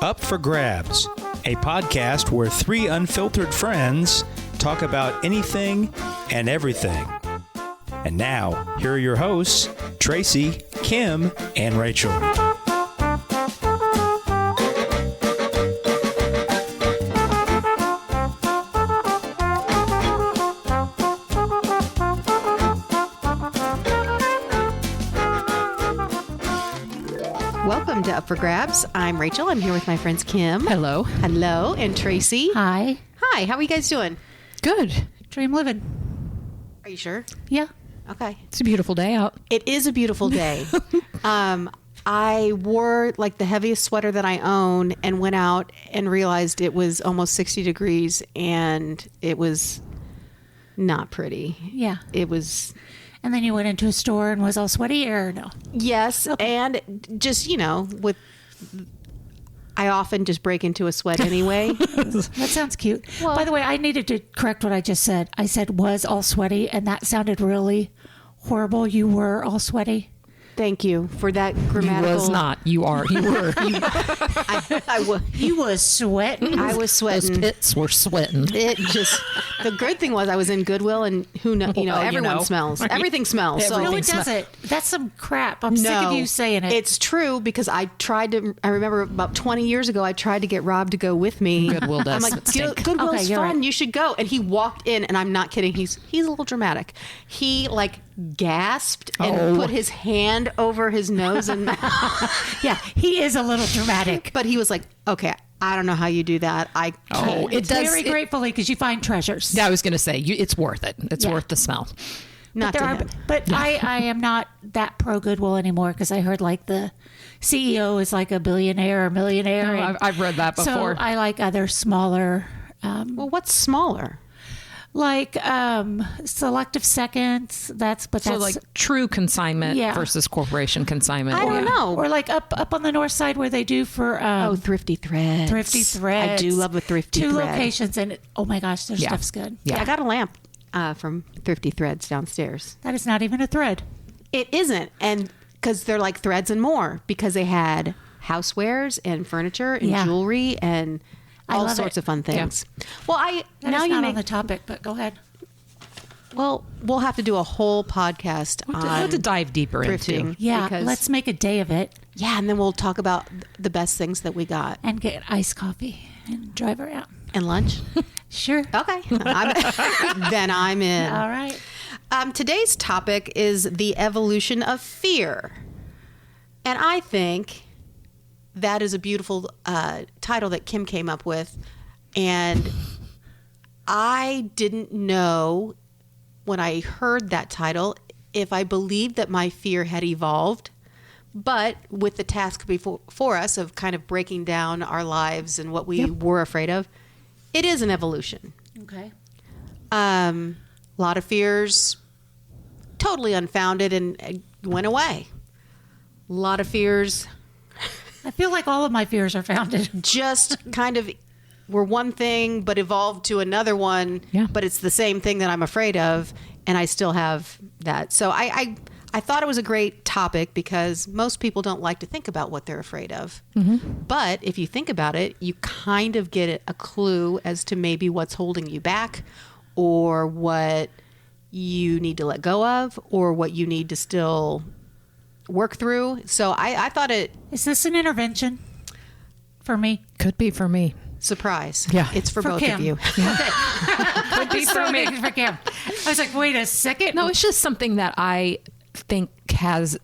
Up for Grabs, a podcast where three unfiltered friends talk about anything and everything. And now, here are your hosts, Tracy, Kim, and Rachel. Welcome to Up for Grabs. I'm Rachel. I'm here with my friends Kim. Hello. Hello. And Tracy. Hi. Hi. How are you guys doing? Good. Dream living. Are you sure? Yeah. Okay. It's a beautiful day out. It is a beautiful day. I wore like the heaviest sweater that I own and went out and realized it was almost 60 degrees and it was not pretty. Yeah. It was... And then you went into a store and was all sweaty or no? Yes. Okay. And just, I often just break into a sweat anyway. That sounds cute. Well, by the way, I needed to correct what I just said. I said was all sweaty, and that sounded really horrible. You were all sweaty. Thank you for that grammatical. You was not. You are. You were. I was. You was sweating. I was sweating. Those pits were sweating. It just. The good thing was I was in Goodwill, and who knows? Everyone smells. Everything smells. No, it doesn't. That's some crap. I'm sick of you saying it. It's true because I tried to. I remember about 20 years ago, I tried to get Rob to go with me. Goodwill does. I'm like, Goodwill's fun. Right. You should go. And he walked in, and I'm not kidding. He's a little dramatic. He gasped and put his hand over his nose and mouth. Yeah, he is a little dramatic. But he was like, okay, I don't know how you do that. It does very gratefully because you find treasures. Yeah, I was going to say, it's worth it. It's worth the smell. But I am not that pro Goodwill anymore because I heard like the CEO is like a billionaire or millionaire. No, I've read that before. So I like other smaller. Well, what's smaller? Like selective seconds. That's like true consignment versus corporation consignment. I don't know. Or like up on the north side where they do for Thrifty Threads. Thrifty Threads. I do love a Thrifty Thread. 2 locations, and oh my gosh, their stuff's good. Yeah, I got a lamp from Thrifty Threads downstairs. That is not even a thread. It isn't, and because they're like threads and more, because they had housewares and furniture and jewelry and all sorts of fun things. Yeah. Well, not on the topic, but go ahead. Well, we'll have to do a whole podcast on we'll have to dive deeper thrifting. Into. Yeah, let's make a day of it. Yeah, and then we'll talk about the best things that we got. And get iced coffee and drive around. And lunch? Sure. Okay. Then I'm in. All right. Today's topic is the evolution of fear. And I think that is a beautiful title that Kim came up with. And I didn't know when I heard that title if I believed that my fear had evolved. But with the task before us of kind of breaking down our lives and what we were afraid of, it is an evolution. Okay. A lot of fears totally unfounded and went away. A lot of fears... I feel like all of my fears are founded. Just kind of were one thing, but evolved to another one. Yeah. But it's the same thing that I'm afraid of, and I still have that. So I thought it was a great topic because most people don't like to think about what they're afraid of. Mm-hmm. But if you think about it, you kind of get a clue as to maybe what's holding you back or what you need to let go of or what you need to still work through. So I thought it... Is this an intervention for me? Could be for me. Surprise. Yeah. It's for both Kim. of you. Yeah. Okay. Could be for me. For Kim. I was like, wait a second. No, it's just something that I think has,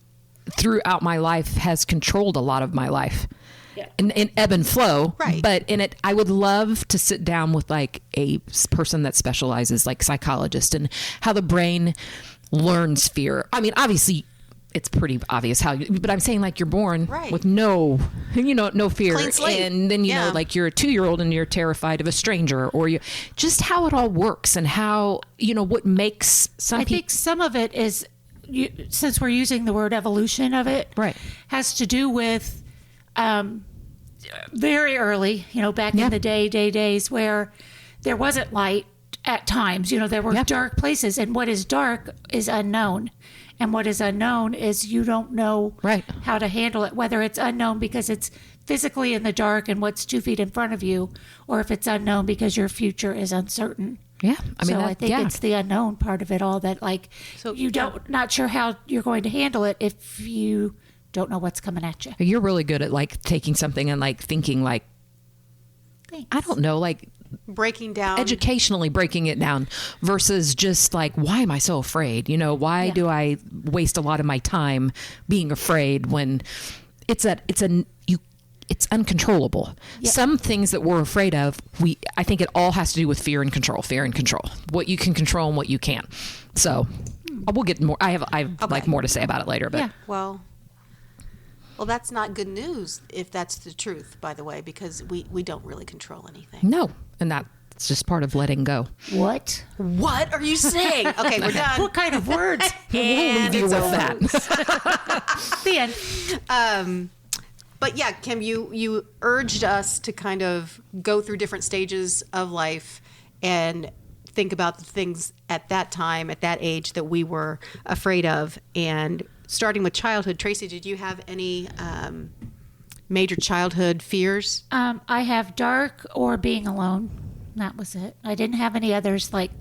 throughout my life, has controlled a lot of my life. Yeah. In ebb and flow. Right. But I would love to sit down with like a person that specializes, like psychologist, and how the brain learns fear. I mean, obviously... It's pretty obvious but I'm saying like you're born with no fear. Clean slate. And then, like you're a 2-year-old and you're terrified of a stranger or just how it all works and how, what makes some people. I think some of it is, since we're using the word evolution of it, has to do with very early, back in the days where there wasn't light at times, there were dark places, and what is dark is unknown. And what is unknown is you don't know how to handle it, whether it's unknown because it's physically in the dark and what's 2 feet in front of you, or if it's unknown because your future is uncertain. Yeah. I mean, I think it's the unknown part of it all that, like, you don't, not sure how you're going to handle it if you don't know what's coming at you. You're really good at like taking something and like thinking like, Thanks. I don't know, like breaking down educationally breaking it down versus just like, why am I so afraid? You know, why do I waste a lot of my time being afraid when it's uncontrollable. Yeah. Some things that we're afraid of, I think it all has to do with fear and control, what you can control and what you can't. So we'll get more. I have like more to say about it later, but Well, that's not good news if that's the truth, by the way, because we don't really control anything. no. And that's just part of letting go. What? What are you saying? Okay, we're done. What kind of words? We'll leave you with that. The end. But yeah, Kim, you urged us to kind of go through different stages of life and think about the things at that time, at that age, that we were afraid of. And starting with childhood, Tracy, did you have any major childhood fears? I have dark or being alone. That was it. I didn't have any others, like,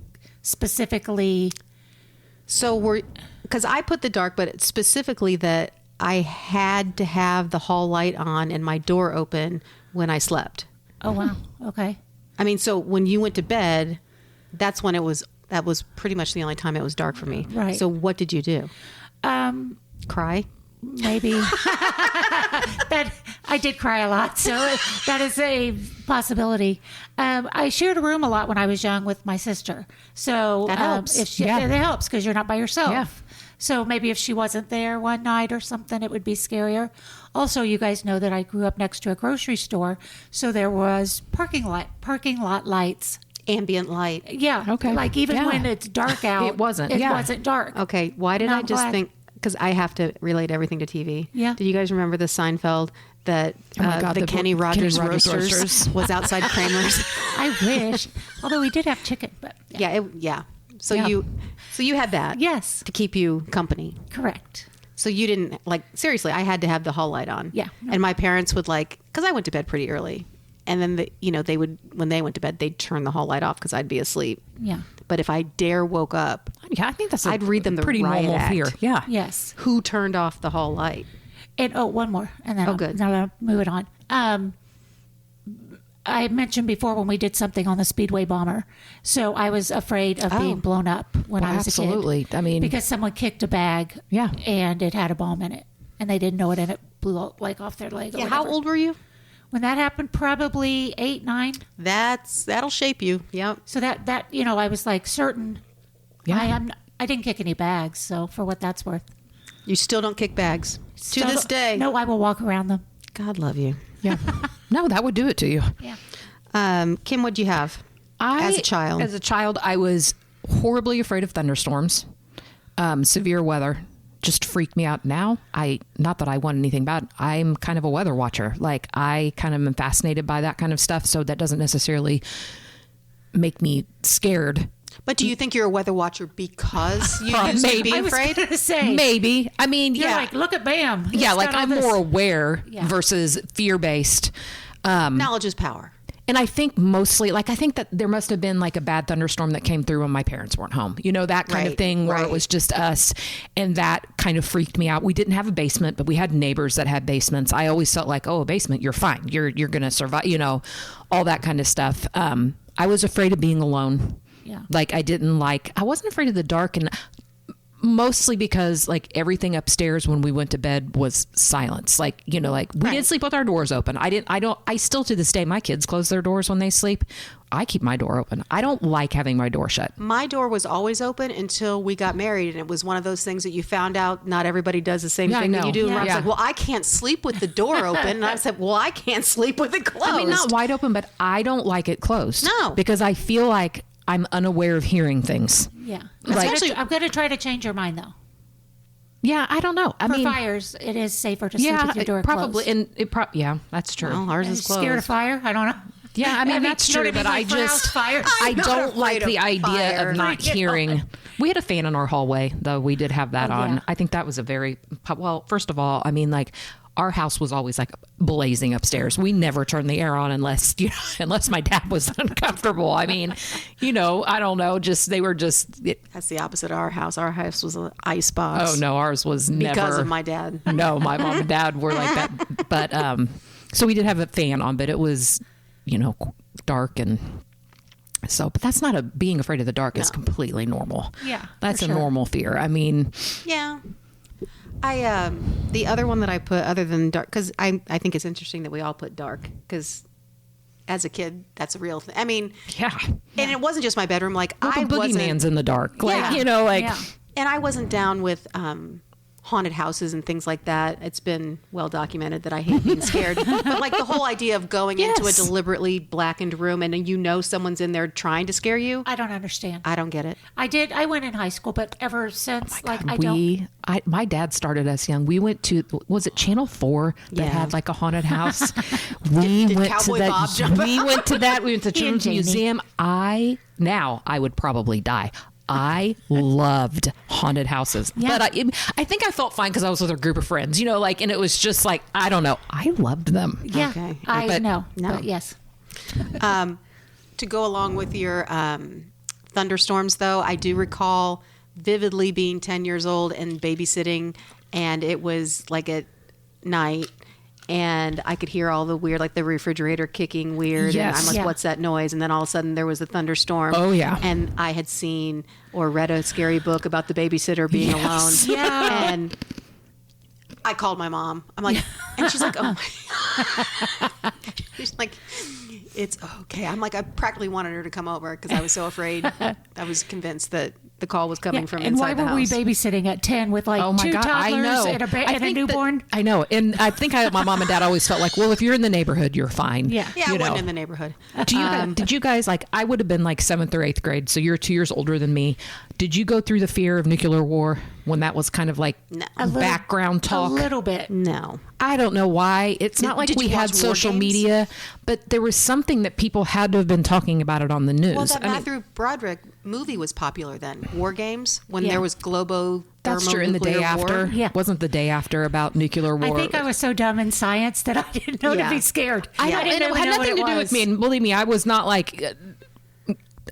specifically. So because I put the dark, but specifically that I had to have the hall light on and my door open when I slept. Oh, wow. Okay. I mean, so when you went to bed, that was pretty much the only time it was dark for me. Right. So what did you do? Cry? Maybe. That I did cry a lot, so that is a possibility. I shared a room a lot when I was young with my sister, so that helps. It helps because you're not by yourself. Yeah. So maybe if she wasn't there one night or something, it would be scarier. Also, you guys know that I grew up next to a grocery store, so there was parking lot lights. Ambient light. Yeah. Okay. Like even Yeah. when it's dark out, It wasn't. It Yeah. wasn't dark. Okay. Why did No, I I'm just glad. think, because I have to relate everything to TV. Yeah. Do you guys remember the Seinfeld that my God, the the Kenny Rogers Kenny Rogers Roasters Roasters. was outside Kramer's? I wish. Although we did have chicken, but Yeah. So Yeah. you had that. Yes. To keep you company. Correct. So you didn't, like, seriously, I had to have the hall light on. Yeah. And my parents would, like, because I went to bed pretty early. And then, they would, when they went to bed, they'd turn the hall light off because I'd be asleep. Yeah. But if I dare woke up, Yeah, I think that's I'd read them the pretty riot normal act. fear. Yeah. Yes. Who turned off the hall light? And one more, and then good. I'll move it on. I mentioned before when we did something on the Speedway bomber, so I was afraid of being blown up when Well, I was absolutely. a kid. I mean- because someone kicked a bag, Yeah. and it had a bomb in it, and they didn't know it, and it blew out, like off their leg. Or Yeah. How whatever. old were you? When that happened? Probably 8, 9. That'll shape you. Yep. So that I was like certain. Yeah. I didn't kick any bags, so for what that's worth. You still don't kick bags to Still this don't- day. No, I will walk around them. God love you. Yeah. No, that would do it to you. Yeah. Kim, what'd you have as a child? As a child, I was horribly afraid of thunderstorms. Severe weather just freaked me out. Now, not that I want anything bad. I'm kind of a weather watcher. Like, I kind of am fascinated by that kind of stuff. So that doesn't necessarily make me scared. But do you think you're a weather watcher because you used to Maybe. be I was afraid? To say, Maybe. I mean, you're yeah. like, look at Bam. Yeah, He's like got all I'm this. more aware Yeah. versus fear-based. Knowledge is power. And I think mostly, like, I think that there must have been like a bad thunderstorm that came through when my parents weren't home. You know, that kind of Right, thing where right. it was just us. And that kind of freaked me out. We didn't have a basement, but we had neighbors that had basements. I always felt like, oh, a basement, you're fine. You're going to survive, you know, all that kind of stuff. I was afraid of being alone. Yeah. Like, I wasn't afraid of the dark, and mostly because like everything upstairs when we went to bed was silence. Like, you know, like we did sleep with our doors open. I still to this day, my kids close their doors when they sleep. I keep my door open. I don't like having my door shut. My door was always open until we got married, and it was one of those things that you found out not everybody does the same Yeah, I thing that know. you do. And Yeah. Rob's Yeah. like, well, I can't sleep with the door open. And I said, well, I can't sleep with it closed. I mean, not wide open, but I don't like it closed. No. Because I feel like I'm unaware of hearing things. Yeah. Especially- I'm going to try to change your mind, though. Yeah, I don't know. I For mean, fires, it is safer to sleep yeah, with your door probably. closed. And yeah, that's true. Well, ours Are you is closed. scared of fire? I don't know. Yeah, I mean, that's you know true, what but I mean? I Like for house just, fires? I I'm not don't like afraid the of idea fire. of not hearing. We had a fan in our hallway, though. We did have that Oh, on. yeah. I think that was a very, well, first of all, I mean, like, our house was always like blazing upstairs. We never turned the air on unless my dad was uncomfortable. I mean, I don't know. That's the opposite of our house. Our house was an ice box. Oh no, ours was never. Because of my dad. No, my mom and dad were like that. But so we did have a fan on, but it was, dark and. So, but that's not being afraid of the dark is completely normal. Yeah, that's a normal fear. I mean, yeah. The other one that I put other than dark, because I think it's interesting that we all put dark, because as a kid, that's a real thing. I mean, yeah. And it wasn't just my bedroom. Like, the boogeyman's in the dark. Like, Yeah. And I wasn't down with haunted houses and things like that. It's been well documented that I hate being scared. But like the whole idea of going into a deliberately blackened room and someone's in there trying to scare you. I don't understand. I don't get it. I went in high school, but ever since, my dad started us young. We went to, was it Channel 4 that had like a haunted house? We went to that. We went to that. We went to the Children's Museum. I would probably die. I loved haunted houses, but I think I felt fine because I was with a group of friends, and it was just like, I don't know. I loved them. Yeah. Okay. No. But yes. To go along with your thunderstorms, though, I do recall vividly being 10 years old and babysitting, and it was like at night. And I could hear all the weird, like the refrigerator kicking weird. Yes. And I'm like, what's that noise? And then all of a sudden there was a thunderstorm. Oh, yeah. And I had seen or read a scary book about the babysitter being alone. Yeah. And I called my mom. I'm like, and she's like, oh my. She's like, it's okay. I'm like, I practically wanted her to come over because I was so afraid. I was convinced that the call was coming from inside the house. And why were we babysitting at 10 with like two toddlers and a newborn? I know. And I think my mom and dad always felt like, well, if you're in the neighborhood, you're fine. Yeah. Yeah, I wasn't in the neighborhood. Did you guys, like, I would have been like 7th or 8th grade, so you're 2 years older than me. Did you go through the fear of nuclear war when that was kind of like background talk? A little bit. No. I don't know why. It's not like we had social media, but there was something that people had to have been talking about it on the news. Well, that Matthew Broderick movie was popular then. War Games, when there was That's true. In the day after, wasn't the day after about nuclear war? I think I was so dumb in science that I didn't know to be scared. I didn't know, it had nothing to do with me. And believe me, I was not like.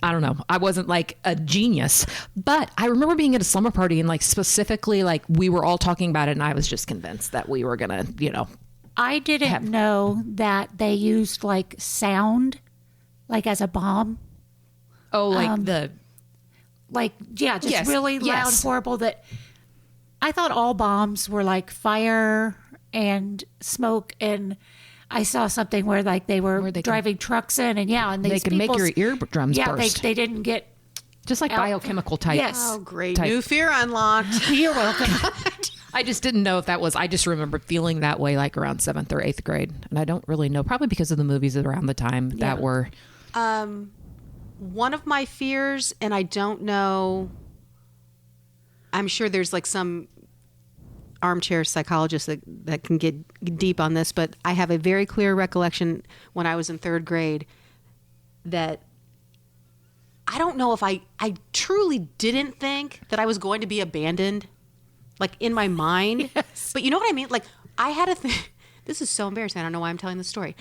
I don't know. I wasn't like a genius, but I remember being at a slumber party and like specifically like we were all talking about it and I was just convinced that we were going to, I didn't know that they used like sound, like as a bomb. Oh, like really loud and horrible. That I thought all bombs were like fire and smoke, and I saw something where like they were driving trucks in, and they could make your eardrums burst. They didn't get just like biochemical type. Yes. Oh, great! New fear unlocked. You're welcome. I just didn't know if that was. I just remember feeling that way like around 7th or 8th grade, and I don't really know. Probably because of the movies around the time that were. One of my fears, and I don't know. I'm sure there's like some armchair psychologist that can get deep on this, but I have a very clear recollection when I was in 3rd grade that I don't know if I truly didn't think that I was going to be abandoned, like in my mind. Yes. But you know what I mean? Like I had a thing. This is so embarrassing. I don't know why I'm telling this story.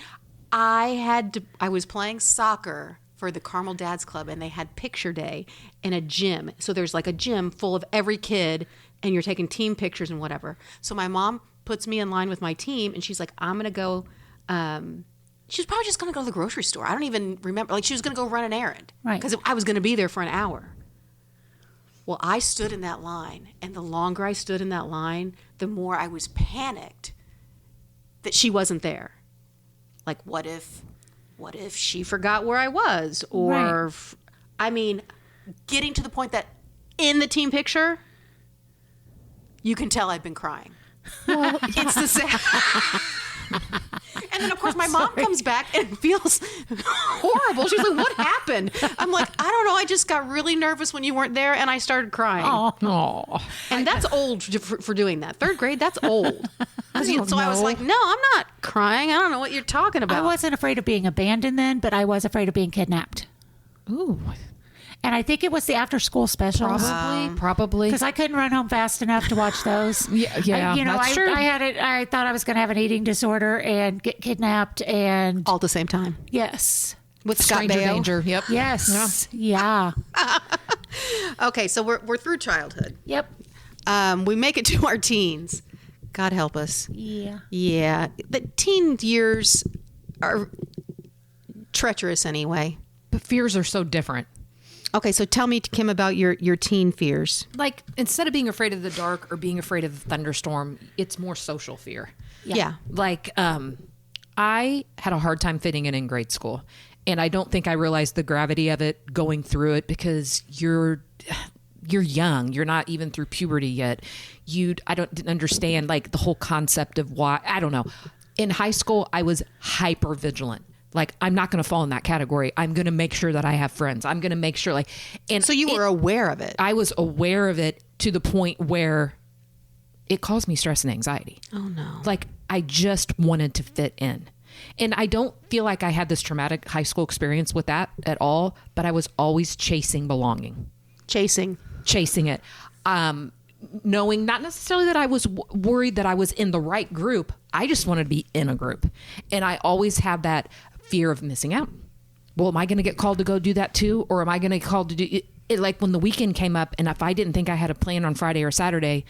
I was playing soccer for the Carmel Dads Club, and they had picture day in a gym. So there's like a gym full of every kid, and you're taking team pictures and whatever. So my mom puts me in line with my team, and she's like, I'm going to go, she was probably just going to go to the grocery store. I don't even remember. Like she was going to go run an errand. Right. Because I was going to be there for an hour. Well, I stood in that line, and the longer I stood in that line, the more I was panicked that she wasn't there. Like, what if she forgot where I was? Or, I mean, getting to the point that in the team picture, you can tell I've been crying. Well, it's the same. And then, of course, my mom comes back and feels horrible. She's like, what happened? I'm like, I don't know. I just got really nervous when you weren't there, and I started crying. Oh. And that's old for doing that. 3rd grade, that's old. I was like, no, I'm not crying. I don't know what you're talking about. I wasn't afraid of being abandoned then, but I was afraid of being kidnapped. Ooh. And I think it was the after school specials. Probably. Because I couldn't run home fast enough to watch those. Yeah, that's true. I thought I was going to have an eating disorder and get kidnapped and All at the same time. yes. With Scott Stranger Baio. danger. Yep. Yes. Yeah. Okay, so we're through childhood. Yep. We make it to our teens. God help us. Yeah. Yeah. The teen years are treacherous anyway. But fears are so different. Okay, so tell me, Kim, about your teen fears. Like, instead of being afraid of the dark or being afraid of the thunderstorm, it's more social fear. Yeah. Like, I had a hard time fitting in grade school. And I don't think I realized the gravity of it going through it because you're young. You're not even through puberty yet. Didn't understand like the whole concept of why. I don't know. In high school, I was hyper vigilant. Like, I'm not going to fall in that category. I'm going to make sure that I have friends. I'm going to make sure and So you were aware of it. I was aware of it to the point where it caused me stress and anxiety. Oh no. Like, I just wanted to fit in. And I don't feel like I had this traumatic high school experience with that at all, but I was always chasing belonging. Chasing it. Knowing not necessarily that I was worried that I was in the right group. I just wanted to be in a group. And I always had that fear of missing out. Well, am I going to get called to go do that too? Or am I going to get called to do it? Like when the weekend came up and if I didn't think I had a plan on Friday or Saturday,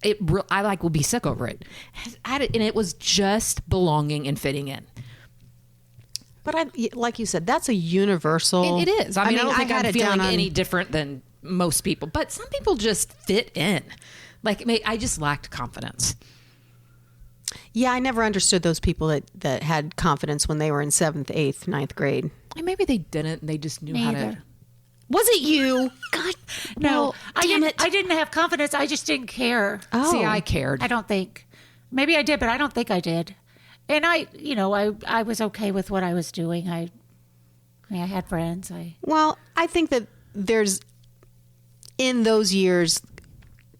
I would be sick over it. And it was just belonging and fitting in. But like you said, that's a universal. It is. I mean, I don't think I'm feeling any any different than most people, but some people just fit in. Like, I just lacked confidence. Yeah, I never understood those people that had confidence when they were in 7th, 8th, 9th grade. And maybe they didn't. They just knew how to. Neither. Was it you? God, No, I damn didn't. it. I didn't have confidence. I just didn't care. Oh. See, I cared. I don't think. Maybe I did, but I don't think I did. And I was okay with what I was doing. I had friends. Well, I think that there's in those years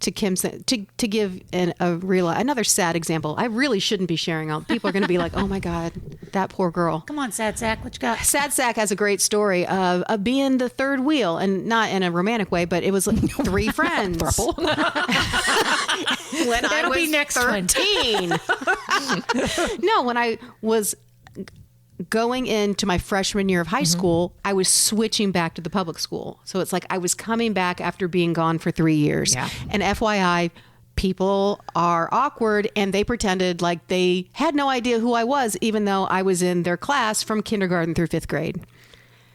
to Kim's to give another sad example. I really shouldn't be sharing all. People are going to be like, "Oh my God, that poor girl." Come on, Sad Sack, what you got? Sad Sack has a great story of being the third wheel, and not in a romantic way, but it was like 3 friends. when I was be next one. 13. No, when I was going into my freshman year of high school, I was switching back to the public school. So it's like I was coming back after being gone for 3 years. Yeah. And FYI, people are awkward and they pretended like they had no idea who I was, even though I was in their class from kindergarten through 5th grade.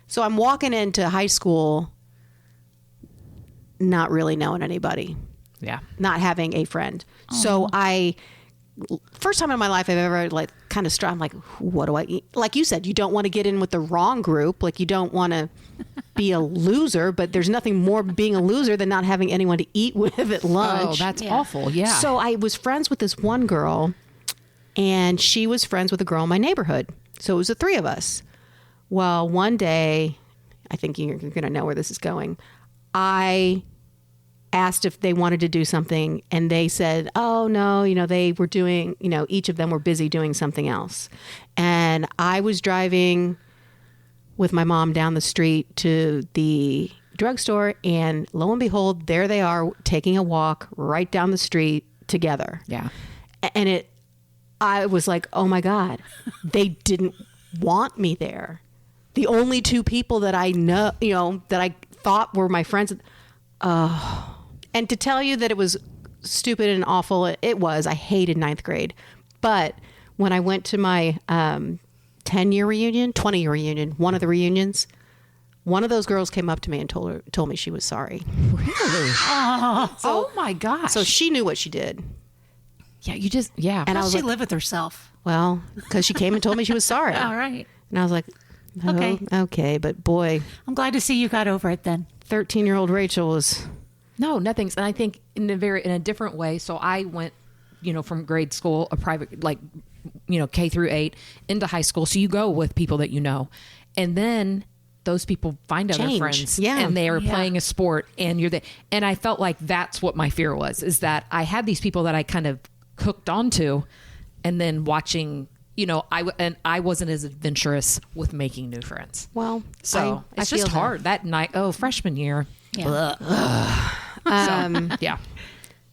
So I'm walking into high school not really knowing anybody. Yeah. Not having a friend. So first time in my life I've ever like kind of I'm like, what do I eat? Like you said, you don't want to get in with the wrong group. Like you don't want to be a loser, but there's nothing more being a loser than not having anyone to eat with at lunch. Oh, that's awful. Yeah. So I was friends with this one girl and she was friends with a girl in my neighborhood. So it was the 3 of us. Well, one day, I think you're going to know where this is going. I asked if they wanted to do something and they said, oh no, they were doing, each of them were busy doing something else. And I was driving with my mom down the street to the drugstore and lo and behold, there they are taking a walk right down the street together. Yeah. And I was like, oh my God, they didn't want me there. The only 2 people that I know, that I thought were my friends. And to tell you that it was stupid and awful, it was. I hated 9th grade. But when I went to my 10-year reunion, 20-year reunion, one of the reunions, one of those girls came up to me and told me she was sorry. Really? Oh my gosh. So she knew what she did. Yeah. And I How was she like, live with herself? well, because she came and told me she was sorry. All right. And I was like, oh, okay. But boy, I'm glad to see you got over it then. 13-year-old Rachel was... No, nothing's. And I think in a different way. So I went, from grade school, a private, like, K through 8 into high school. So you go with people that you know, and then those people find other Change. friends, Yeah. and they are playing a sport, and you're there. And I felt like that's what my fear was: is that I had these people that I kind of hooked onto, and then watching I wasn't as adventurous with making new friends. Well, So I it's just feel hard that night. Oh, freshman year. Yeah. So, yeah.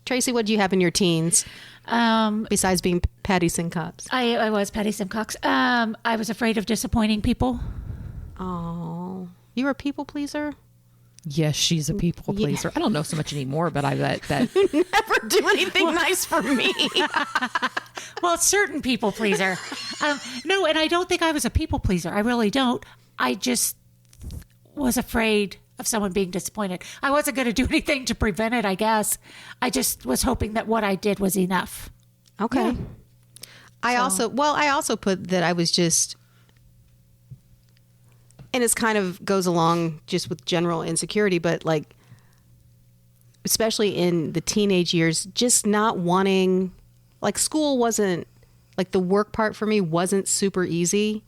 Tracy, what do you have in your teens besides being Patty Sincox? I was Patty Simcox. I was afraid of disappointing people. Oh, you were a people pleaser? Yes, she's a people pleaser. I don't know so much anymore, but I bet that Never do anything nice for me. Well, certain people pleaser. No, and I don't think I was a people pleaser. I really don't. I just was afraid of someone being disappointed. I wasn't going to do anything to prevent it, I guess. I just was hoping that what I did was enough. Okay. Yeah. I also put that I was just, and it's kind of goes along just with general insecurity, but like, especially in the teenage years, just not wanting, like school wasn't, like the work part for me wasn't super easy.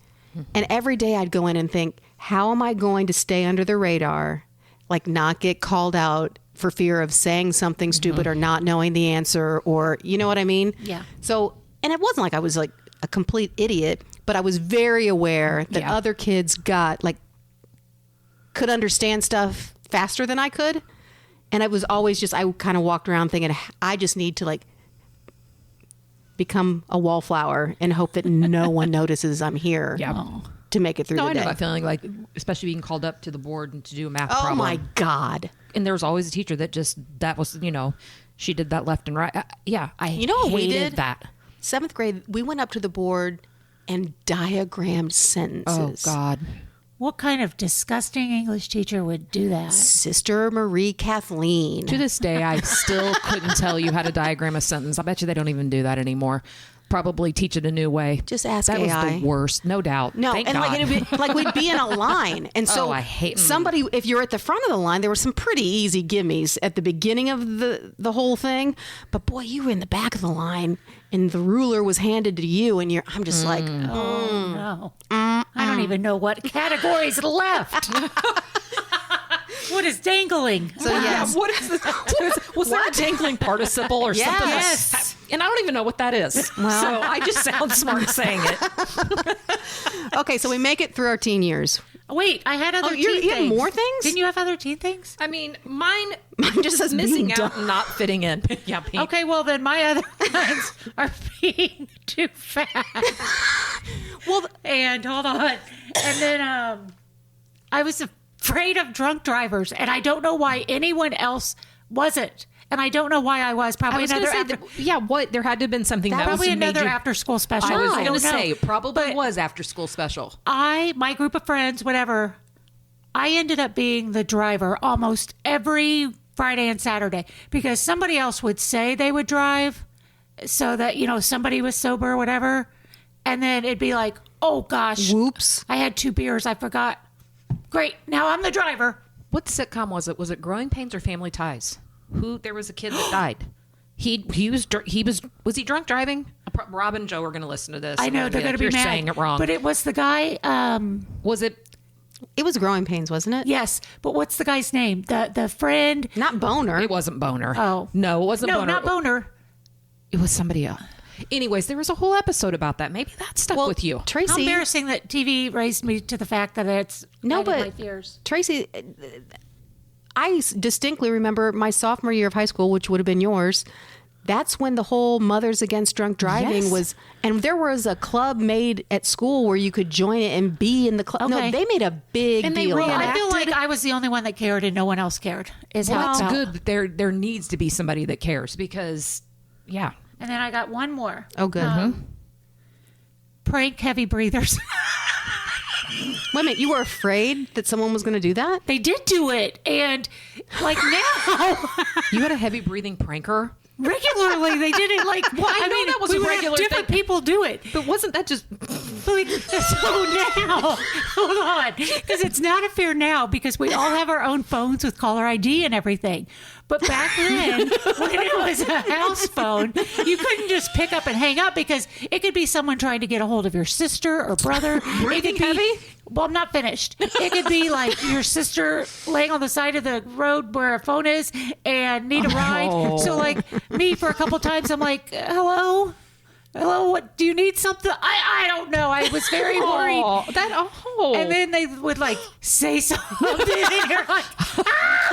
And every day I'd go in and think, how am I going to stay under the radar, like not get called out for fear of saying something stupid or not knowing the answer, or, you know what I mean? Yeah. So, and it wasn't like I was like a complete idiot, but I was very aware that other kids could understand stuff faster than I could. And I was always just, I kind of walked around thinking, I just need to like become a wallflower and hope that no one notices I'm here to make it through No, the I day. know that feeling, like, especially being called up to the board and to do a math Oh problem. my God. And there was always a teacher that was, she did that left and right. I You know what we hated did? that. 7th grade, we went up to the board and diagrammed sentences. Oh, God. What kind of disgusting English teacher would do that? Sister Marie Kathleen. To this day, I still couldn't tell you how to diagram a sentence. I bet you they don't even do that anymore. Probably teach it a new way. Just ask that AI. was the worst, no doubt. No, Thank and God. like it'd be, like we'd be in a line, and so I hate somebody. If you're at the front of the line, there were some pretty easy gimmies at the beginning of the whole thing. But boy, you were in the back of the line, and the ruler was handed to you, and I'm just like, No. I don't even know what categories left. What is dangling? so yes. What is this? Was there a dangling participle or something? Yes. And I don't even know what that is. So I just sound smart saying it. Okay, so we make it through our teen years. Wait, I had other you teen had things. more things? Didn't you have other teen things? I mean, mine Just says missing being out, dumb. and not fitting in. Yeah, pink. Okay, well then my other ones are being too fat. Well, And hold on. And then I was afraid of drunk drivers, and I don't know why anyone else wasn't. And I don't know why I was. I Probably was going another to say, after, what? There had to have been something that was probably another major. after school special. I was I going don't to know. say, it probably But was after school special. my group of friends, whatever, I ended up being the driver almost every Friday and Saturday because somebody else would say they would drive so that, somebody was sober or whatever. And then it'd be like, oh gosh, whoops. I had 2 beers. I forgot. Great. Now I'm the driver. What sitcom was it? Was it Growing Pains or Family Ties? There was a kid that died. He was he drunk driving? Rob and Joe are going to listen to this. I know they're going to be You're mad. saying it wrong. But it was the guy. Was it? It was Growing Pains, wasn't it? Yes. But what's the guy's name? The friend. Not Boner. It wasn't Boner. Oh. No, it wasn't No, Boner. not Boner. It was somebody else. Anyways, there was a whole episode about that. Maybe that stuck with you. How Tracy. embarrassing that TV raised me to the fact that it's No, guided but my fears. Tracy, I distinctly remember my sophomore year of high school, which would have been yours. That's when the whole Mothers Against Drunk Driving Yes. was, and there was a club made at school where you could join it and be in the club. No, Okay. they made a big And they deal. of ran that. I feel like I was the only one that cared and no one else cared. Is how Well, it it's felt. good that there needs to be somebody that cares because, yeah. And then I got one more. Oh, good. Prank heavy breathers. Wait a minute, you were afraid that someone was going to do that? They did do it, and like now, You had a heavy breathing pranker? regularly they did it. Like, well, I know that was we a would have regular different thing. people do it. But wasn't that just... Like, so now, hold on, because it's not fair now because we all have our own phones with caller ID and everything. But back then, when it was a house phone, you couldn't just pick up and hang up because it could be someone trying to get a hold of your sister or brother. It could be heavy? Well, I'm not finished. It could be like your sister laying on the side of the road where a phone is and need a ride. So, like me, for a couple times, I'm like, "Hello." hello, what do you need something? I don't know. I was very worried. And then they would like say something, and you're like,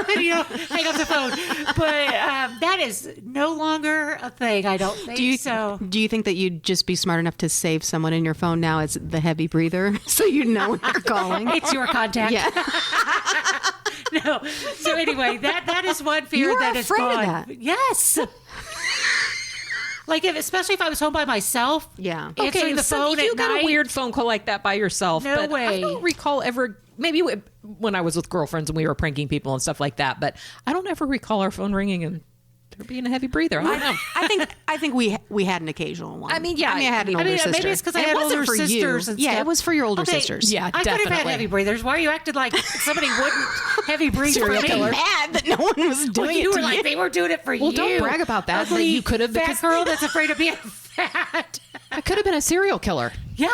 and, hang up the phone. But that is no longer a thing. I don't think so. Do you think that you'd just be smart enough to save someone in your phone now as the heavy breather, so you know when you're calling? It's your contact. Yeah. No. So anyway, that is one fear You were that is afraid of gone. that. Yes. Like especially if I was home by myself. Yeah. Answering the phone you at got night. a weird phone call like that by yourself. No but way. I don't recall ever. Maybe when I was with girlfriends and we were pranking people and stuff like that. But I don't ever recall our phone ringing and there being a heavy breather. I don't know. I think we had an occasional one. I mean, yeah. I had an older sister. Maybe it's because I And had it wasn't older for you. sisters and Yeah, stuff. it was for your older sisters. Yeah, I could have had definitely. heavy breathers. Why are you acting like somebody wouldn't heavy breathe for Serial me? killer. Mad that no one was doing Well, it you to were like, you. they were doing it for you. Well, don't brag about that. Ugly, That you could have, fat because girl that's afraid of being fat. I could have been a serial killer. Yeah.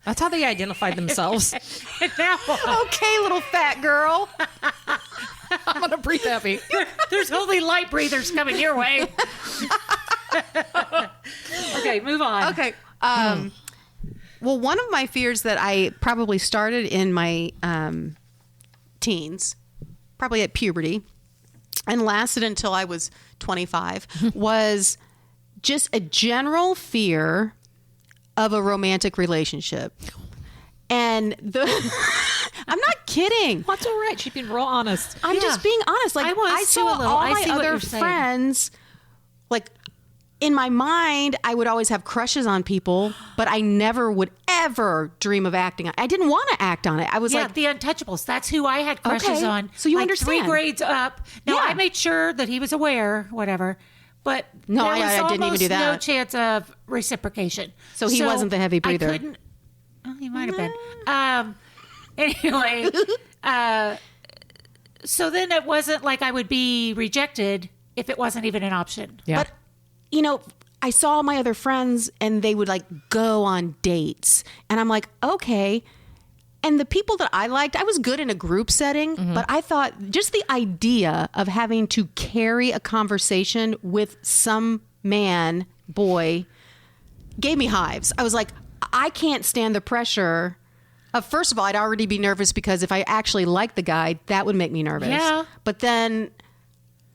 That's how they identified themselves. And now Okay, little fat girl. I'm gonna breathe heavy. there's only light breathers coming your way. Okay, move on. Okay. Well, one of my fears that I probably started in my teens, probably at puberty, and lasted until I was 25, was just a general fear of a romantic relationship. And I'm not kidding. That's all right. She's being real honest. I'm just being honest. Like I was I too saw a little. all I my see what other you're saying. friends, like in my mind, I would always have crushes on people, but I never would ever dream of acting on. I didn't want to act on it. I was Yeah, like, the Untouchables. That's who I had crushes Okay, on. so you like understand. 3 grades up. Now, Yeah. I made sure that he was aware, whatever. But No, there I was didn't even almost do that. no chance of reciprocation. So he wasn't the heavy breather. I couldn't. Oh, he might have been. Anyway, so then it wasn't like I would be rejected if it wasn't even an option. Yeah. but I saw my other friends and they would like go on dates, and I'm like, okay. And the people that I liked, I was good in a group setting, but I thought just the idea of having to carry a conversation with some man, boy, gave me hives. I was like, I can't stand the pressure of, first of all, I'd already be nervous because if I actually liked the guy, that would make me nervous. Yeah. But then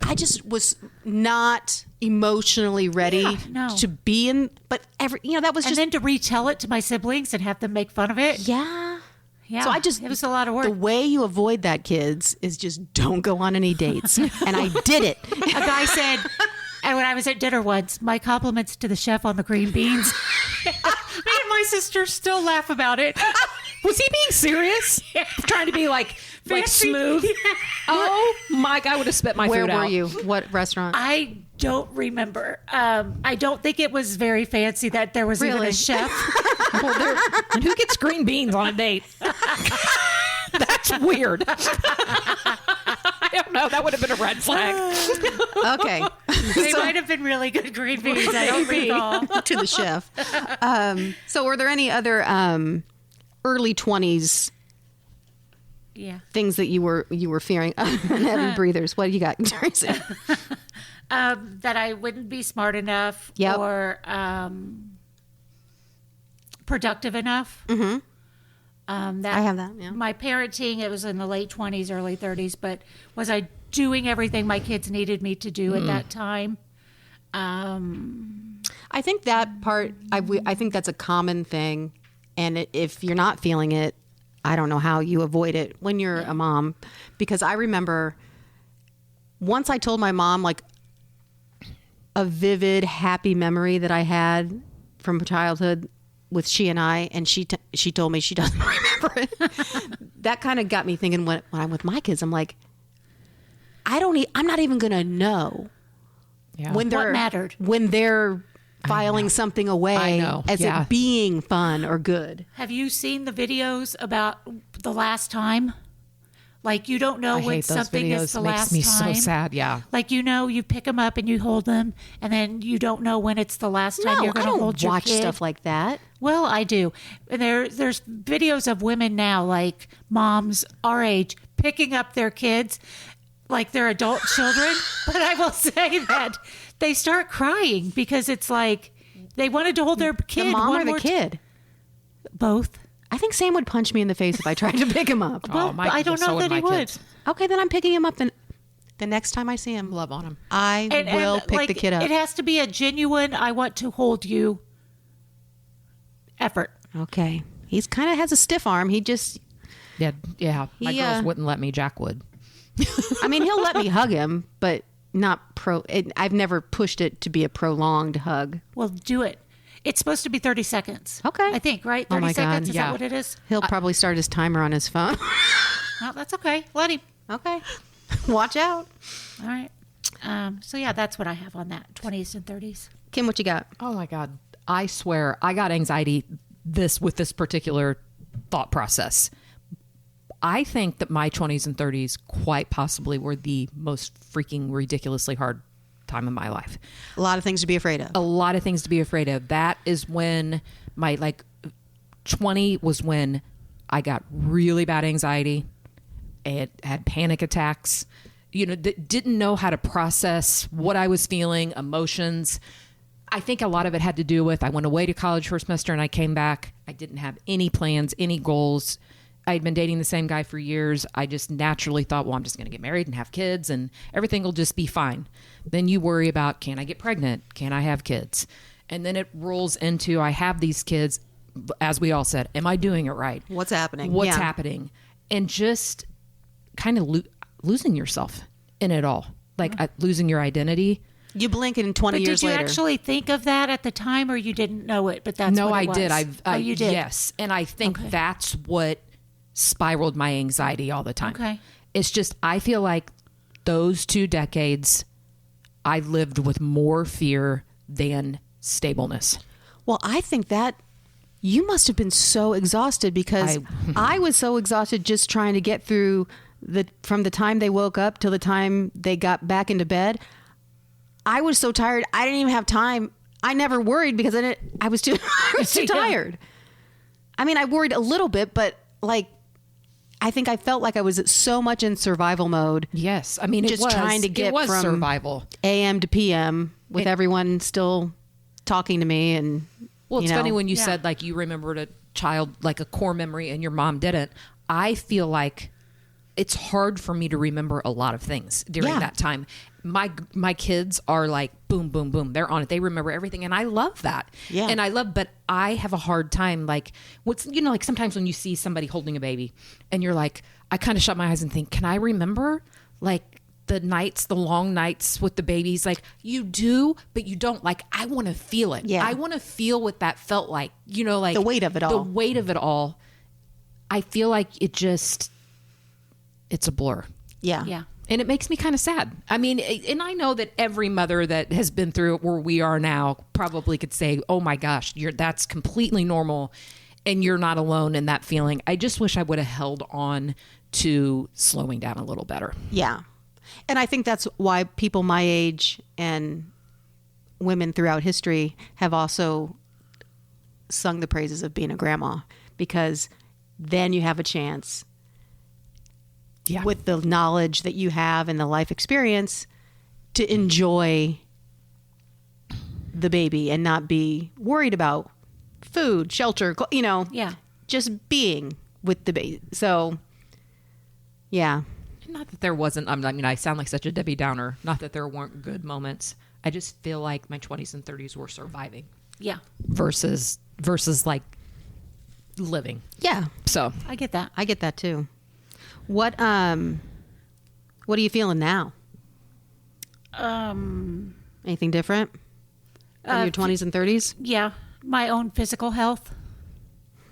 I just was not emotionally ready no. to be in, but that was And just, then to retell it to my siblings and have them make fun of it. yeah. Yeah. So it was a lot of work. The way you avoid that, kids, is just don't go on any dates. And I did it. A guy said, and when I was at dinner once, my compliments to the chef on the green beans. Me and my sister still laugh about it. Was he being serious? Yeah. Trying to be like Fancy. smooth? Yeah. Oh, Mike, I would have spit my Where food were out. you? What restaurant? I don't remember. I don't think it was very fancy that there was even Really? a chef. And who gets green beans on a date? That's weird. I don't know. That would have been a red flag. Okay. They might have been really good green beans. I don't recall. To the chef. So were there any other early 20s Yeah. things that you were fearing? Heavy breathers. What do you got, Tracy? That I wouldn't be smart enough Yep. or productive enough. Mm-hmm. I have that, yeah. My parenting, it was in the late 20s, early 30s, but was I doing everything my kids needed me to do at that time? I think that part, I think that's a common thing. And if you're not feeling it, I don't know how you avoid it when you're a mom. Because I remember once I told my mom, like, a vivid, happy memory that I had from childhood with she and I, and she told me she doesn't remember it. That kind of got me thinking when I'm with my kids, I'm like, I'm not even going to know Yeah. when they're What mattered? when they're filing something away I know. as Yeah. it being fun or good. Have you seen the videos about the last time? Like, you don't know I when hate those something videos. is the Makes last me time. so sad. Yeah. Like, you pick them up and you hold them, and then you don't know when it's the last time No, you're I going to don't hold your watch kid. stuff like that. Well, I do. And there's videos of women now, like moms our age, picking up their kids like they're adult children. But I will say that they start crying because it's like They wanted to hold their kid. The mom one or the more kid? Both. I think Sam would punch me in the face if I tried to pick him up. Oh, my- I don't so know would that he my would. kids. Okay, then I'm picking him up the next time I see him. Love on him. I will pick the kid up. It has to be a genuine, I want to hold you effort. Okay. He's kind of has a stiff arm. He just, Yeah. My He, girls wouldn't let me. Jack would. I mean, he'll let me hug him, but not I've never pushed it to be a prolonged hug. Well, do it. It's supposed to be 30 seconds. Okay. I think, right? Oh 30 my God, seconds? Is yeah. that what it is? He'll probably start his timer on his phone. No, that's okay. Let him. Okay. Watch out. All right. So, yeah, that's what I have on that. 20s and 30s. Kim, what you got? Oh my God. I swear I got anxiety with this particular thought process. I think that my 20s and 30s quite possibly were the most freaking ridiculously hard time of my life. A lot of things to be afraid of. A lot of things to be afraid of. That is when 20 was when I got really bad anxiety. I had panic attacks, didn't know how to process what I was feeling, emotions. I think a lot of it had to do with I went away to college for a semester and I came back. I didn't have any plans, any goals. I had been dating the same guy for years. I just naturally thought, well, I'm just going to get married and have kids and everything will just be fine. Then you worry about, can I get pregnant? Can I have kids? And then it rolls into, I have these kids, as we all said, am I doing it right? What's happening? What's Yeah. happening? And just kind of losing yourself in it all, losing your identity. You blink and 20 But years did you later. actually think of that at the time or you didn't know it? But that's No, what I it was. did. Oh, you did? Yes. And I think Okay. that's what spiraled my anxiety all the time. Okay. It's just, I feel like those 2 decades, I lived with more fear than stableness. Well, I think that you must have been so exhausted because I was so exhausted just trying to get through from the time they woke up till the time they got back into bed. I was so tired. I didn't even have time. I never worried because I was too Yeah. tired. I mean, I worried a little bit, but I think I felt like I was so much in survival mode. Yes. I mean, Just trying to get it was from survival. AM to PM with everyone still talking to me and Well, it's funny when you Yeah. said you remembered a child, like a core memory, and your mom didn't. I feel like it's hard for me to remember a lot of things during Yeah. that time. My kids are like boom, boom, boom. They're on it. They remember everything, and I love that. Yeah. And but I have a hard time. Sometimes when you see somebody holding a baby, and you're like, I kind of shut my eyes and think, can I remember the long nights with the babies? You do, but you don't. I want to feel it. Yeah. I want to feel what that felt like. the weight of it all. The weight of it all. I feel like it's a blur. Yeah. Yeah. And it makes me kind of sad. I mean, and I know that every mother that has been through it where we are now probably could say, oh my gosh, that's completely normal and you're not alone in that feeling. I just wish I would have held on to slowing down a little better. Yeah. And I think that's why people my age and women throughout history have also sung the praises of being a grandma, because then you have a chance Yeah. with the knowledge that you have and the life experience to enjoy the baby and not be worried about food, shelter, Yeah. just being with the baby. So, yeah. Not that there wasn't, I sound like such a Debbie Downer. Not that there weren't good moments. I just feel like my 20s and 30s were surviving Yeah. versus living. Yeah. So I get that. I get that too. What are you feeling now? Anything different from your 20s and 30s? Yeah. My own physical health.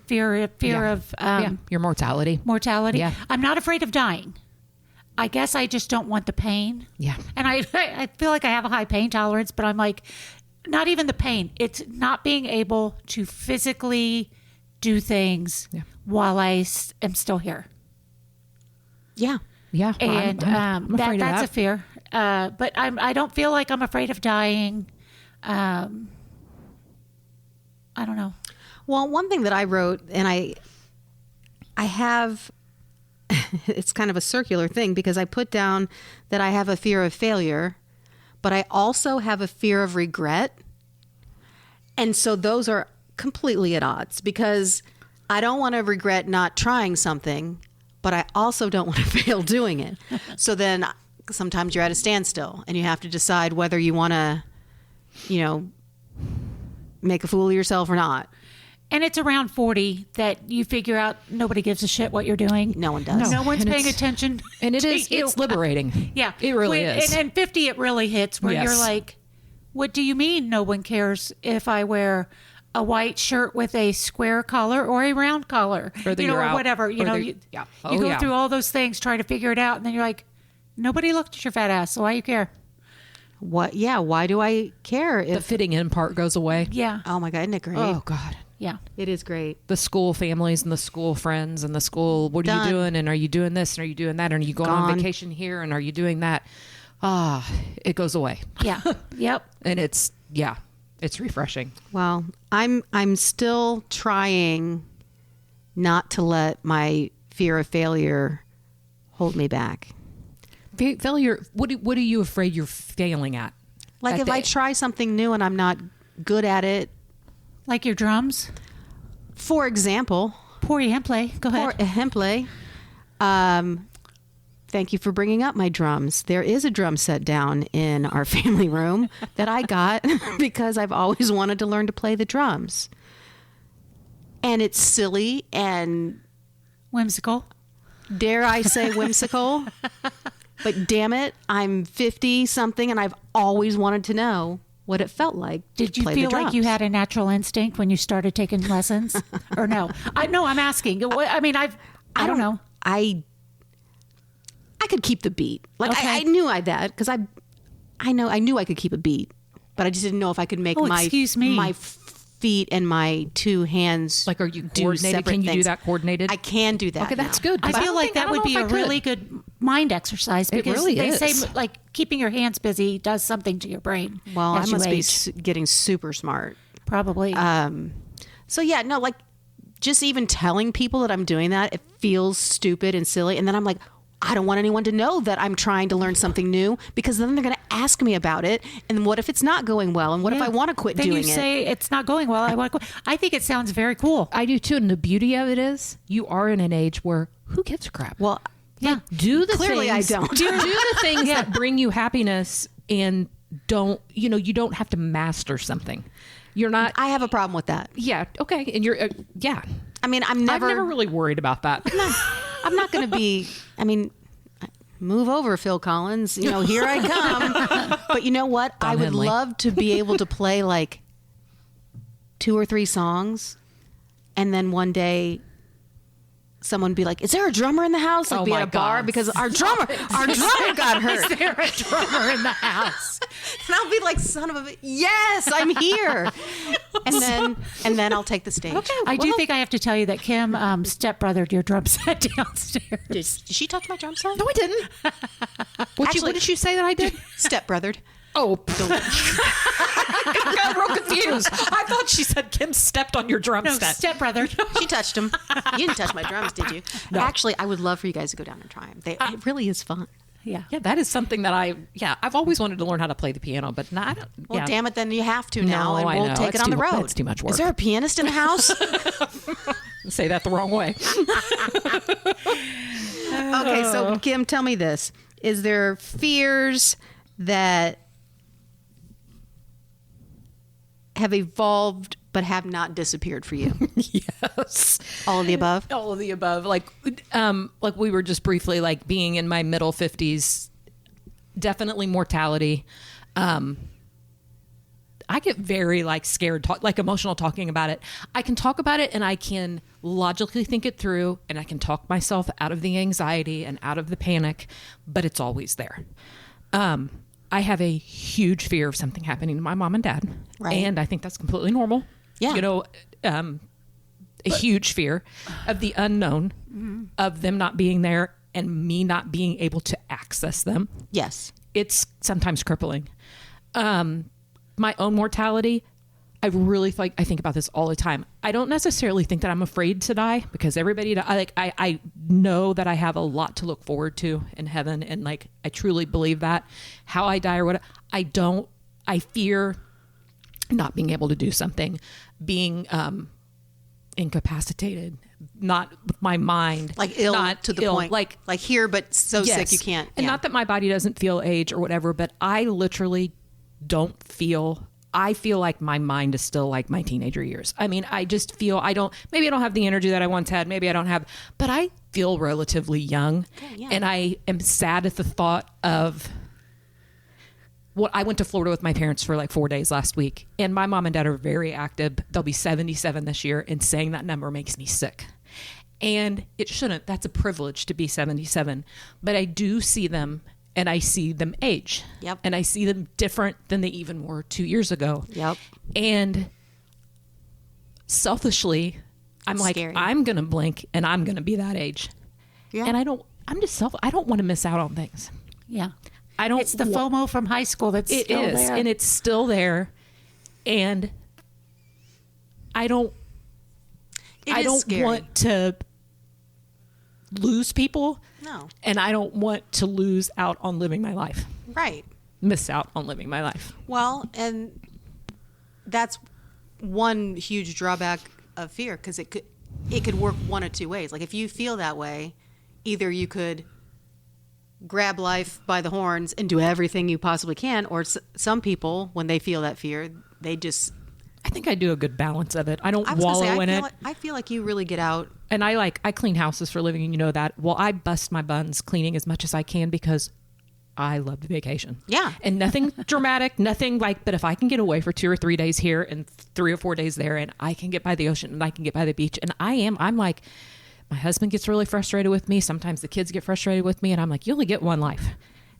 Fear of your mortality. mortality. Yeah. I'm not afraid of dying. I guess I just don't want the pain. Yeah. And I feel like I have a high pain tolerance, but I'm like, not even the pain. It's not being able to physically do things while I am still here. Yeah. Yeah. well, And I'm afraid of that's that. a fear. But I don't feel like I'm afraid of dying. I don't know. Well, one thing that I wrote, and I have, it's kind of a circular thing because I put down that I have a fear of failure, but I also have a fear of regret. And so those are completely at odds because I don't want to regret not trying something, but I also don't want to fail doing it. So then sometimes you're at a standstill and you have to decide whether you want to, make a fool of yourself or not. And it's around 40 that you figure out nobody gives a shit what you're doing. No one does. No one's And paying it's- attention. And to it's you. liberating. Yeah. It really is. And 50, it really hits where Yes. you're like, what do you mean no one cares if I wear a white shirt with a square collar or a round collar? Or that or you're out, whatever. or You that- you yeah. go Oh, yeah. through all those things trying to figure it out. And then you're like, nobody looked at your fat ass, so why you care? What? Yeah. Why do I care The if? fitting in part goes away. Yeah. Oh my God, isn't it great? Oh, God. Yeah. It is great. The school families and the school friends and the school, what are Done. you doing? And are you doing this? And are you doing that? And are you going on Gone. vacation here? And are you doing that? It goes away. Yeah. Yep. And it's refreshing. Well, I'm still trying not to let my fear of failure hold me back. Failure, what are you afraid you're failing at? Like At if I try something new and I'm not good at it, Like your drums. for example, Pour and play. Go for ahead. ejemplo, thank you for bringing up my drums. There is a drum set down in our family room that I got because I've always wanted to learn to play the drums. And it's silly and, Whimsical. dare I say, whimsical. But damn it, I'm 50 something and I've always wanted to know what it felt like Did to you play feel the drums. like you had a natural instinct when you started taking lessons, or no? I'm asking. I mean, I don't know. I could keep the beat. Like Okay. I knew I that because I knew I could keep a beat, but I just didn't know if I could make Oh, my excuse me. my feet and my two hands Like, are you do coordinated? separate Can you do things. that coordinated? I can do that. Okay, that's now. good. I 'cause feel don't like think- I that don't would know be if a I could. really good mind exercise because really they is. say like keeping your hands busy does something to your brain. Well, I as you must be age. getting super smart. Probably. So yeah, no, like just even telling people that I'm doing that, it feels stupid and silly. And then I'm like, I don't want anyone to know that I'm trying to learn something new because then they're going to ask me about it. And what if it's not going well? And what if Yeah. I want to quit then doing you it? say it's not going well. I want to quit. I think it sounds very cool. I do too. And the beauty of it is you are in an age where who gives a crap? Well, Yeah. do the clearly things, I don't. do the things that bring you happiness and you don't have to master something. You're not. I have a problem with that. Yeah. Okay. And you're. Yeah. I mean, I've never really worried about that. I'm not going to be, I mean, move over, Phil Collins. Here I come. But you know what? I would Henley. love to be able to play like 2 or 3 songs. And then one day someone would be like, is there a drummer in the house? Like Oh be at my a bar God. because our drummer got hurt. Is there a drummer in the house? And I'll be like, son of a bitch, yes, I'm here. And then I'll take the stage. I do think I have to tell you that Kim stepbrothered your drum set downstairs. Did she touch my drum set? No, I didn't. Actually- What did you say that I did? Step-brothered. Oh, I got real confused. I thought she said Kim stepped on your drum No, set. stepbrother. She touched them. You didn't touch my drums, did you? No. Actually, I would love for you guys to go down and try them. It really is fun. Yeah. Yeah, that is something that I've always wanted to learn how to play the piano, but not. I don't, Well, yeah. damn it, then you have to now, No, and I we'll know. take It's it on the too- road. that's too much work. Is there a pianist in the house? Say that the wrong way. Okay, so Kim, tell me this. Is there fears that have evolved but have not disappeared for you? Yes. All of the above? All of the above. Like we were just briefly like being in my middle 50s, definitely mortality. I get very like scared, like emotional talking about it. I can talk about it and I can logically think it through and I can talk myself out of the anxiety and out of the panic, but it's always there. I have a huge fear of something happening to my mom and dad. Right. And I think that's completely normal. Yeah. A huge fear of the unknown, of them not being there and me not being able to access them. Yes. It's sometimes crippling. My own mortality, I think about this all the time. I don't necessarily think that I'm afraid to die because I know that I have a lot to look forward to in heaven. And like, I truly believe that. How I die or what, I fear not being able to do something, being incapacitated, not my mind, Like ill not to the ill, point, like here, but so yes. sick you can't. And yeah. not that my body doesn't feel age or whatever, but I literally don't feel. I feel like my mind is still like my teenager years. I mean, I just feel maybe I don't have the energy that I once had. Maybe I don't have, but I feel relatively young. Okay, yeah. And I am sad at the thought of I went to Florida with my parents for like 4 days last week, and my mom and dad are very active. They'll be 77 this year, and saying that number makes me sick. And it shouldn't. That's a privilege to be 77. But I do see them, and I see them age. Yep. And I see them different than they even were 2 years ago. Yep. And selfishly, I'm like, scary. I'm going to blink, and I'm going to be that age. Yeah. And I don't want to miss out on things. Yeah. I don't. It's the FOMO from high school that's It still is, there. and it's still there, and I don't. It I is don't scary. want to lose people. No. And I don't want to lose out on living my life. Right. Miss out on living my life. Well, and that's one huge drawback of fear, because it could work one of two ways. Like if you feel that way, either you could grab life by the horns and do everything you possibly can, or some people, when they feel that fear, they just. I think I do a good balance of it. I don't I was gonna wallow say, in it. I feel like you really get out. And I clean houses for a living, and you know that. Well, I bust my buns cleaning as much as I can because I love the vacation. Yeah. And nothing dramatic, nothing but if I can get away for 2 or 3 days here and 3 or 4 days there, and I can get by the ocean and I can get by the beach. And I'm like, my husband gets really frustrated with me. Sometimes the kids get frustrated with me, and I'm like, you only get one life.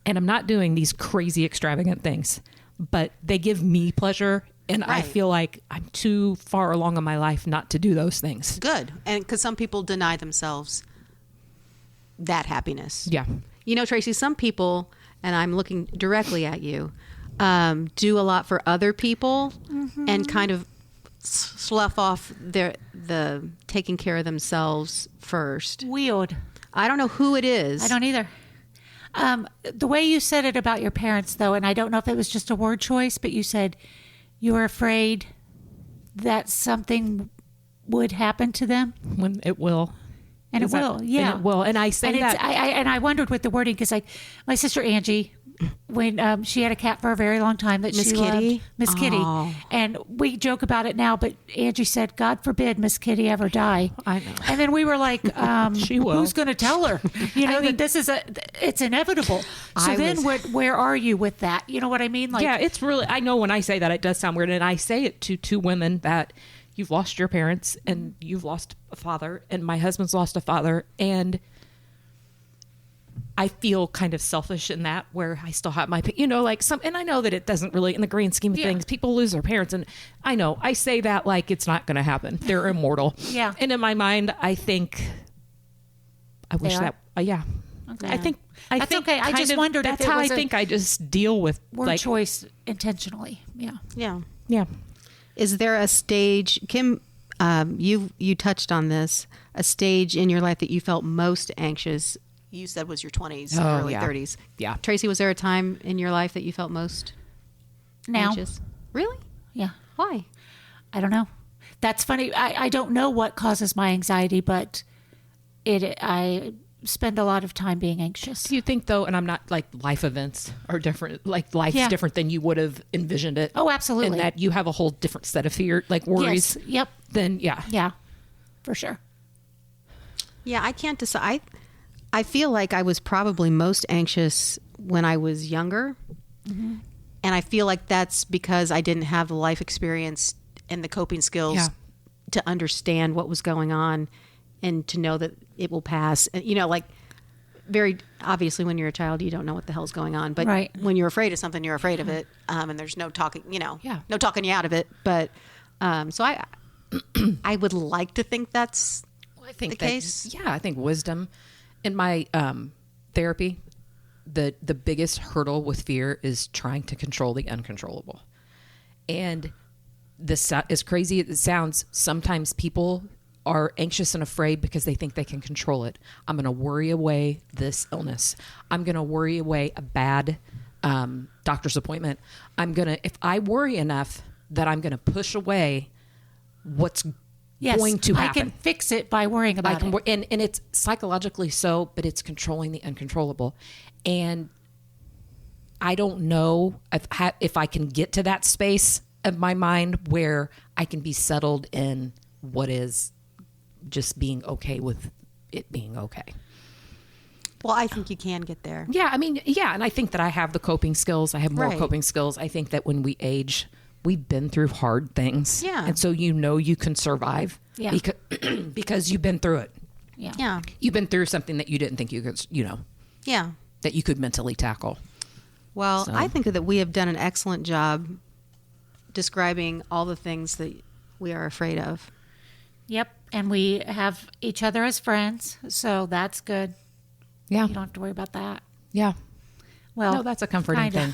And I'm not doing these crazy extravagant things, but they give me pleasure. And I Right. feel like I'm too far along in my life not to do those things. Good. And because some people deny themselves that happiness. Yeah. You know, Tracy, some people, and I'm looking directly at you, do a lot for other people and kind of slough off the taking care of themselves first. Weird. I don't know who it is. I don't either. The way you said it about your parents, though, and I don't know if it was just a word choice, but you said you were afraid that something would happen to them, When it will. and it will. Yeah, And it will. And I say and that. I wondered with the wording, because like my sister Angie, when she had a cat for a very long time that Miss she Kitty? loved, Miss Kitty, Oh. and we joke about it now, but Angie said, "God forbid Miss Kitty ever die." I know. And then we were like, She will. Who's going to tell her? You know, that this is it's inevitable. So I then was- where are you with that? You know what I mean? Like, Yeah, it's really, I know when I say that it does sound weird, and I say it to two women that you've lost your parents and you've lost a father, and my husband's lost a father, and I feel kind of selfish in that, where I still have my, and I know that it doesn't really, in the grand scheme of Yeah. things, people lose their parents, and I know I say that like it's not going to happen. They're immortal. Yeah. And in my mind, I think, I wish are? that, yeah. Okay. I think That's okay. I just wondered if that's it how was I a think I just deal with word like, choice intentionally. Yeah. Yeah. yeah. Is there a stage, Kim, you touched on this, a stage in your life that you felt most anxious? You said was your 20s, Oh, early yeah. 30s. Yeah. Tracy, was there a time in your life that you felt most Now. anxious? Really? Yeah. Why? I don't know. That's funny. I don't know what causes my anxiety, but I spend a lot of time being anxious. Do you think though, and I'm not like life events are different, like life's Yeah. different than you would have envisioned it. Oh, absolutely. And that you have a whole different set of fear, like worries. Yes. Yep. Then yeah. Yeah. For sure. Yeah, I can't decide. I feel like I was probably most anxious when I was younger. Mm-hmm. And I feel like that's because I didn't have the life experience and the coping skills Yeah. to understand what was going on and to know that it will pass. And, like very obviously when you're a child, you don't know what the hell's going on. But Right. when you're afraid of something, you're afraid of it. And there's no talking, Yeah. no talking you out of it. But so I would like to think that's I think the that, case. Yeah, I think wisdom. In my therapy, the biggest hurdle with fear is trying to control the uncontrollable. And this, as crazy as it sounds, sometimes people are anxious and afraid because they think they can control it. I'm going to worry away this illness. I'm going to worry away a bad doctor's appointment. If I worry enough, that I'm going to push away what's Yes, going to happen. I can fix it by worrying about it. And it's psychologically so, but it's controlling the uncontrollable. And I don't know if I can get to that space of my mind where I can be settled in what is just being okay with it being okay. Well, I think you can get there. Yeah, I mean, yeah, and I think that I have the coping skills. I have more Right. coping skills. I think that when we age, we've been through hard things. Yeah. And so you can survive. Yeah. Because you've been through it. Yeah. Yeah. You've been through something that you didn't think you could, Yeah. that you could mentally tackle. Well, I think that we have done an excellent job describing all the things that we are afraid of. Yep. And we have each other as friends, so that's good. Yeah. You don't have to worry about that. Yeah. Well, No, that's a comforting kinda. thing.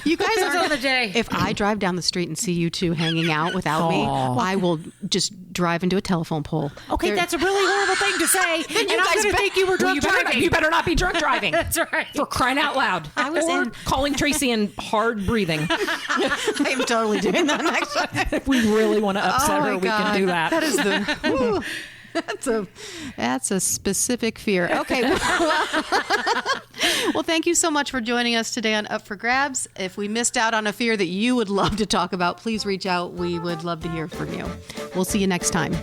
You guys Depends are on the day. If I drive down the street and see you two hanging out without me, I will just drive into a telephone pole. Okay, There- that's a really horrible thing to say. And I'm guys going to bet- think you were drunk driving. You better not be drunk driving. That's right. For crying out loud. I was or in- calling Tracy and hard breathing. I'm totally doing that next time. If we really want to upset her, we can do that. That is the. Whew. That's a specific fear. Okay. Well, thank you so much for joining us today on Up for Grabs. If we missed out on a fear that you would love to talk about, please reach out. We would love to hear from you. We'll see you next time.